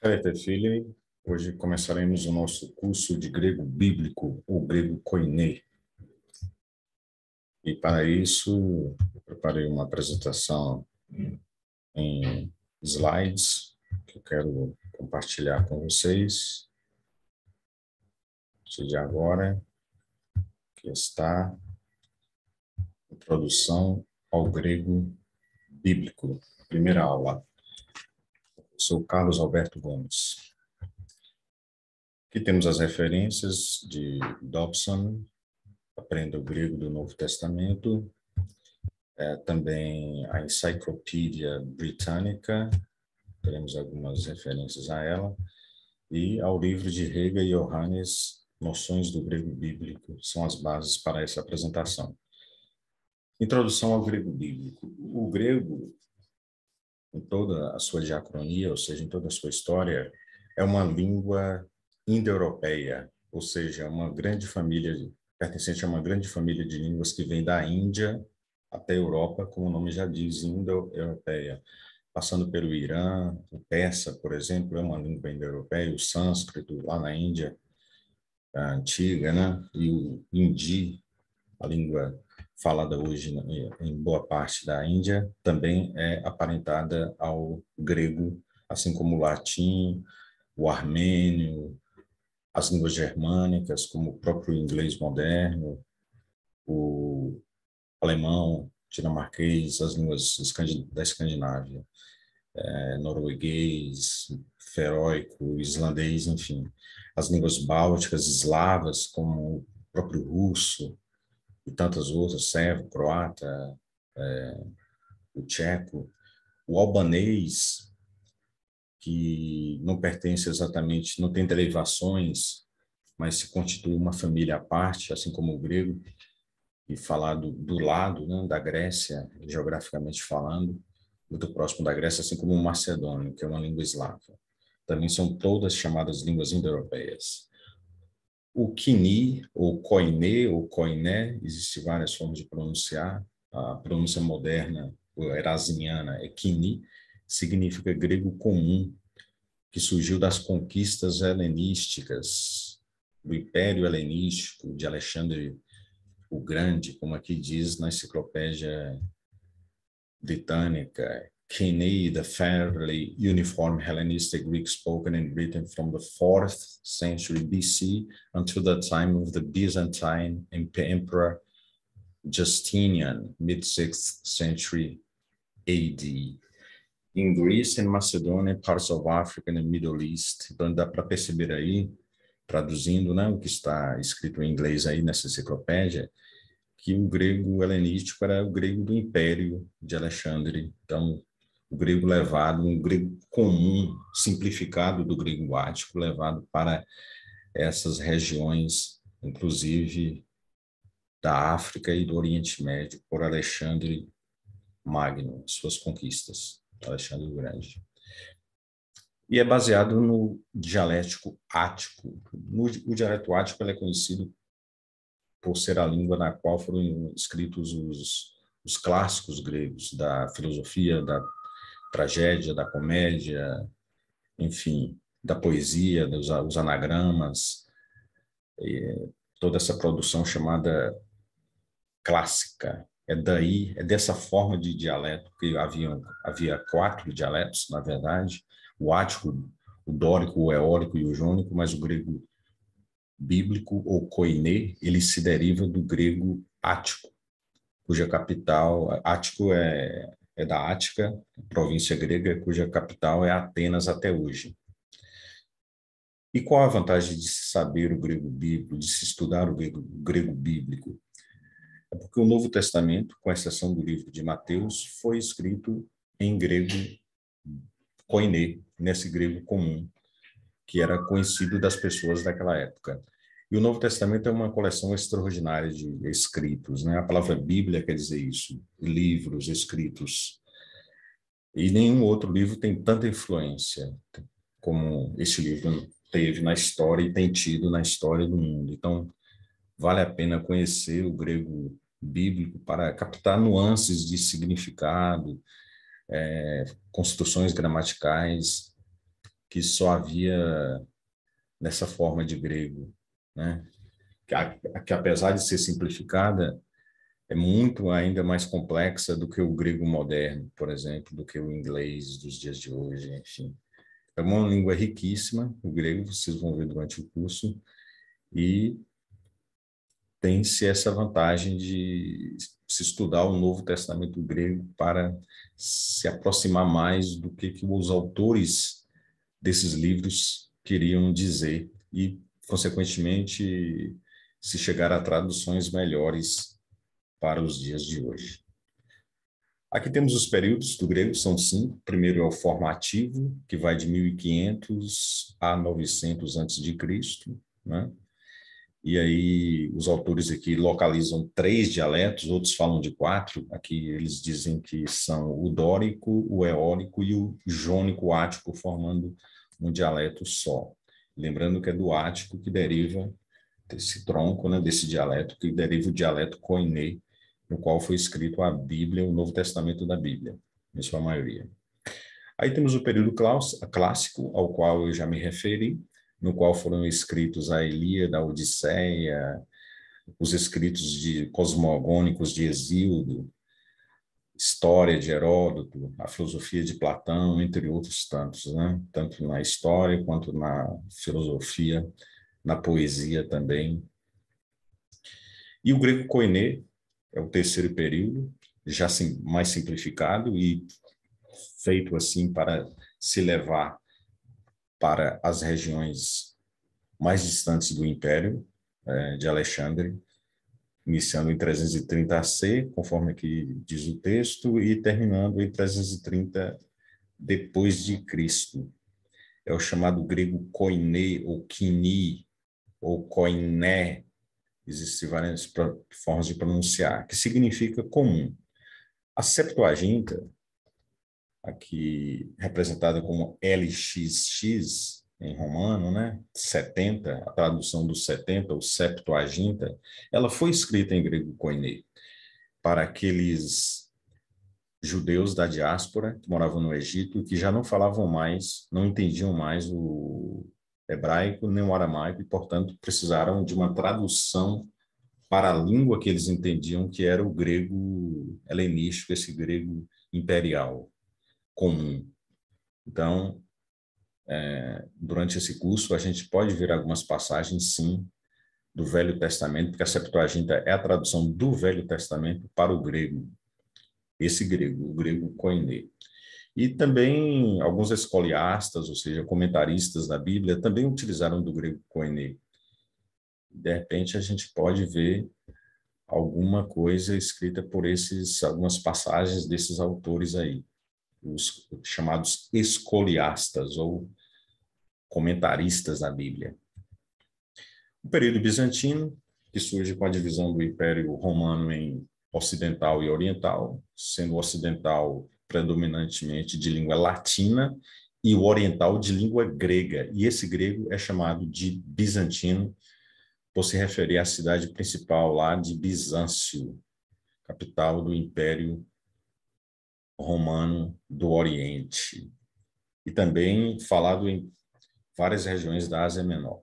Salve, filho. Hoje começaremos o nosso curso de grego bíblico, ou grego koiné. E para isso, eu preparei uma apresentação em slides que eu quero compartilhar com vocês. A partir de agora, que está Introdução ao grego bíblico, primeira aula. Sou Carlos Alberto Gomes. Aqui temos as referências de Dobson, Aprenda o Grego do Novo Testamento, também a Enciclopédia Britânica, teremos algumas referências a ela, e ao livro de Rega e Johannes, Noções do Grego Bíblico, são as bases para essa apresentação. Introdução ao grego bíblico. O grego, em toda a sua diacronia, ou seja, em toda a sua história, é uma língua indo-europeia, ou seja, uma grande família, pertencente a uma grande família de línguas que vem da Índia até a Europa, como o nome já diz, indo-europeia, passando pelo Irã, o persa, por exemplo, é uma língua indo-europeia, o sânscrito, lá na Índia, a antiga, né? E o hindi, a língua falada hoje em boa parte da Índia, também é aparentada ao grego, assim como o latim, o armênio, as línguas germânicas, como o próprio inglês moderno, o alemão, dinamarquês, as línguas da Escandinávia, norueguês, feróico, islandês, enfim. As línguas bálticas, eslavas, como o próprio russo e tantas outras, servo, croata, o tcheco, o albanês, que não pertence exatamente, não tem derivações, mas se constitui uma família à parte, assim como o grego, e falado do lado, né, da Grécia, geograficamente falando, muito próximo da Grécia, assim como o macedônio, que é uma língua eslava. Também são todas chamadas línguas indo-europeias. O Kini, ou Koiné, ou Koiné, existem várias formas de pronunciar. A pronúncia moderna, ou erasmiana, é Kini, significa grego comum, que surgiu das conquistas helenísticas, do Império Helenístico de Alexandre o Grande, como aqui diz na enciclopédia britânica, Koine, the fairly uniform Hellenistic Greek spoken and written from the 4th century BC until the time of the Byzantine Emperor Justinian, mid-6th century AD. In Greece and Macedonia, parts of Africa and the Middle East. Então dá para perceber aí, traduzindo, né, o que está escrito em inglês aí nessa enciclopédia, que o grego helenístico era o grego do Império de Alexandre. Então, o grego levado, um grego comum, simplificado do grego ático, levado para essas regiões, inclusive da África e do Oriente Médio, por Alexandre Magno, suas conquistas, Alexandre o Grande. E é baseado no dialético ático. O dialeto ático é conhecido por ser a língua na qual foram escritos os clássicos gregos, da filosofia, da tragédia, da comédia, enfim, da poesia, os anagramas, toda essa produção chamada clássica. É dessa forma de dialeto, que havia 4 dialetos, na verdade, o ático, o dórico, o eólico e o jônico, mas o grego bíblico, ou koiné, ele se deriva do grego ático, cuja capital, Ático é da Ática, província grega, cuja capital é Atenas até hoje. E qual a vantagem de se saber o grego bíblico, de se estudar o grego bíblico? É porque o Novo Testamento, com exceção do livro de Mateus, foi escrito em grego koiné, nesse grego comum, que era conhecido das pessoas daquela época. E o Novo Testamento é uma coleção extraordinária de escritos, né? A palavra Bíblia quer dizer isso, livros escritos. E nenhum outro livro tem tanta influência como esse livro teve na história e tem tido na história do mundo. Então, vale a pena conhecer o grego bíblico para captar nuances de significado, construções gramaticais que só havia nessa forma de grego, né? Que apesar de ser simplificada, é muito ainda mais complexa do que o grego moderno, por exemplo, do que o inglês dos dias de hoje, enfim. É uma língua riquíssima, o grego, vocês vão ver durante o curso, e tem-se essa vantagem de se estudar o Novo Testamento grego para se aproximar mais do que os autores desses livros queriam dizer e, consequentemente, se chegar a traduções melhores para os dias de hoje. Aqui temos os períodos do grego, são 5. O primeiro é o formativo, que vai de 1500 a 900 a.C., né? E aí os autores aqui localizam 3 dialetos, outros falam de 4. Aqui eles dizem que são o dórico, o eólico e o jônico ático, formando um dialeto só. Lembrando que é do ático que deriva desse tronco, né, desse dialeto, que deriva o dialeto koiné, no qual foi escrito a Bíblia, o Novo Testamento da Bíblia, em sua maioria. Aí temos o período clássico, ao qual eu já me referi, no qual foram escritos a Ilíada, a Odisseia, os escritos cosmogônicos de Hesíodo, história de Heródoto, a filosofia de Platão, entre outros tantos, né? Tanto na história quanto na filosofia, na poesia também. E o grego koiné é o terceiro período, já mais simplificado e feito assim para se levar para as regiões mais distantes do Império de Alexandre, iniciando em 330 AC, conforme aqui diz o texto, e terminando em 330 depois de Cristo. É o chamado grego koiné, ou kini, ou koiné, existem várias formas de pronunciar, que significa comum. A Septuaginta, aqui representada como LXX, em romano, né? 70, a tradução do 70, ou Septuaginta, ela foi escrita em grego koiné, para aqueles judeus da diáspora que moravam no Egito e que já não falavam mais, não entendiam mais o hebraico nem o aramaico e, portanto, precisaram de uma tradução para a língua que eles entendiam, que era o grego helenístico, esse grego imperial comum. Então, durante esse curso, a gente pode ver algumas passagens, sim, do Velho Testamento, porque a Septuaginta é a tradução do Velho Testamento para o grego, esse grego, o grego koiné. E também alguns escoliastas, ou seja, comentaristas da Bíblia, também utilizaram do grego koiné. De repente, a gente pode ver alguma coisa escrita por algumas passagens desses autores aí, os chamados escoliastas ou comentaristas da Bíblia. O período bizantino, que surge com a divisão do Império Romano em ocidental e oriental, sendo o ocidental predominantemente de língua latina e o oriental de língua grega. E esse grego é chamado de bizantino, por se referir à cidade principal lá de Bizâncio, capital do Império Romano do Oriente. E também falado em várias regiões da Ásia Menor,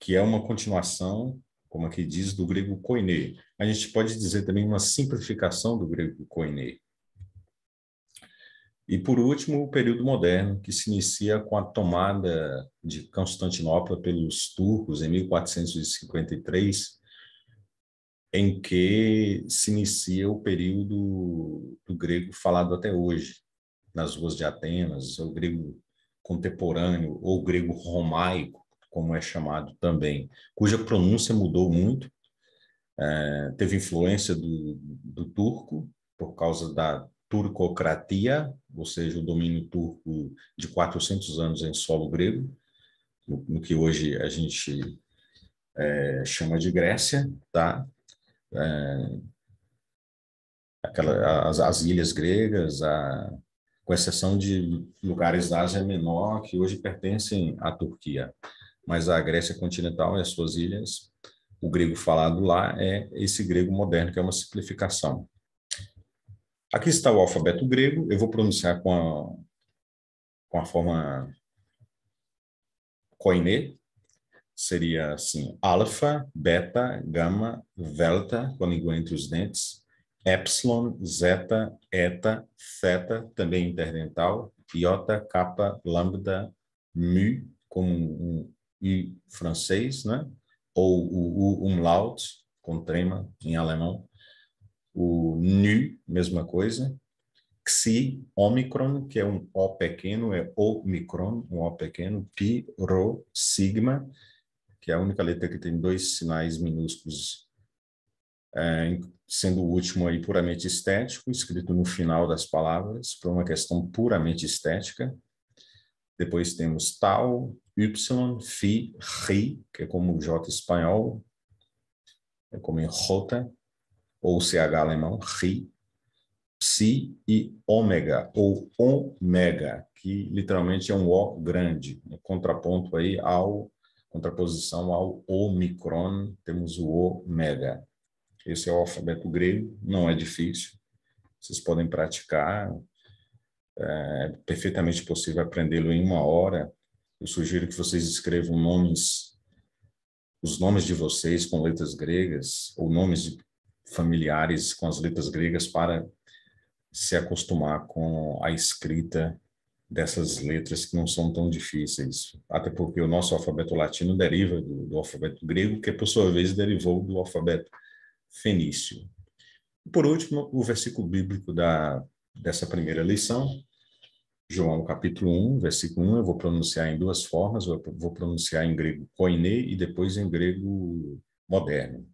que é uma continuação, como aqui diz, do grego koiné. A gente pode dizer também uma simplificação do grego koiné. E, por último, o período moderno, que se inicia com a tomada de Constantinopla pelos turcos em 1453, em que se inicia o período do grego falado até hoje, nas ruas de Atenas, o grego contemporâneo, ou grego romaico, como é chamado também, cuja pronúncia mudou muito, teve influência do turco, por causa da turcocratia, ou seja, o domínio turco de 400 anos em solo grego, no que hoje a gente chama de Grécia, tá? As ilhas gregas, com exceção de lugares da Ásia Menor, que hoje pertencem à Turquia. Mas a Grécia continental e as suas ilhas, o grego falado lá é esse grego moderno, que é uma simplificação. Aqui está o alfabeto grego, eu vou pronunciar com com a forma Koiné, seria assim, alfa, beta, gama, delta, com a língua entre os dentes, epsilon, zeta, eta, theta, também interdental, iota, kappa, lambda, mu, como um I francês, né? Ou o umlaut, com trema em alemão, o nu, mesma coisa, xi, ômicron, que é um O pequeno, é omicron, um O pequeno, pi, rho, sigma, que é a única letra que tem dois sinais minúsculos, sendo o último aí puramente estético, escrito no final das palavras, por uma questão puramente estética. Depois temos tau, y, phi, ri, que é como o J espanhol, é como em rota, ou CH alemão, ri, psi e ômega, ou ômega, que literalmente é um O grande, um contraponto aí contraposição ao omicron, temos o ômega. Esse é o alfabeto grego, não é difícil, vocês podem praticar, é perfeitamente possível aprendê-lo em 1 hora. Eu sugiro que vocês escrevam os nomes de vocês com letras gregas, ou nomes de familiares com as letras gregas, para se acostumar com a escrita dessas letras que não são tão difíceis. Até porque o nosso alfabeto latino deriva do alfabeto grego, que por sua vez derivou do alfabeto fenício. Por último, o versículo bíblico dessa primeira lição, João capítulo 1, versículo 1, eu vou pronunciar em duas formas, eu vou pronunciar em grego koiné e depois em grego moderno.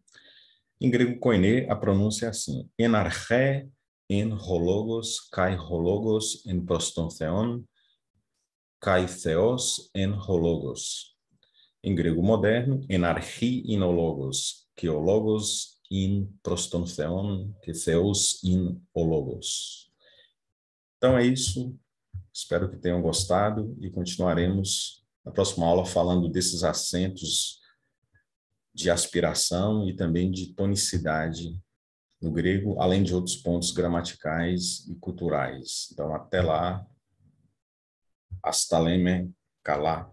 Em grego koiné, a pronúncia é assim, enarché en hologos, kai hologos en prostontheon, kai theos en hologos. Em grego moderno, enarchi in hologos, que hologos in prostontheon, que theos in hologos. Então é isso. Espero que tenham gostado e continuaremos na próxima aula falando desses acentos de aspiração e também de tonicidade no grego, além de outros pontos gramaticais e culturais. Então, até lá. Hasta leme, kalá.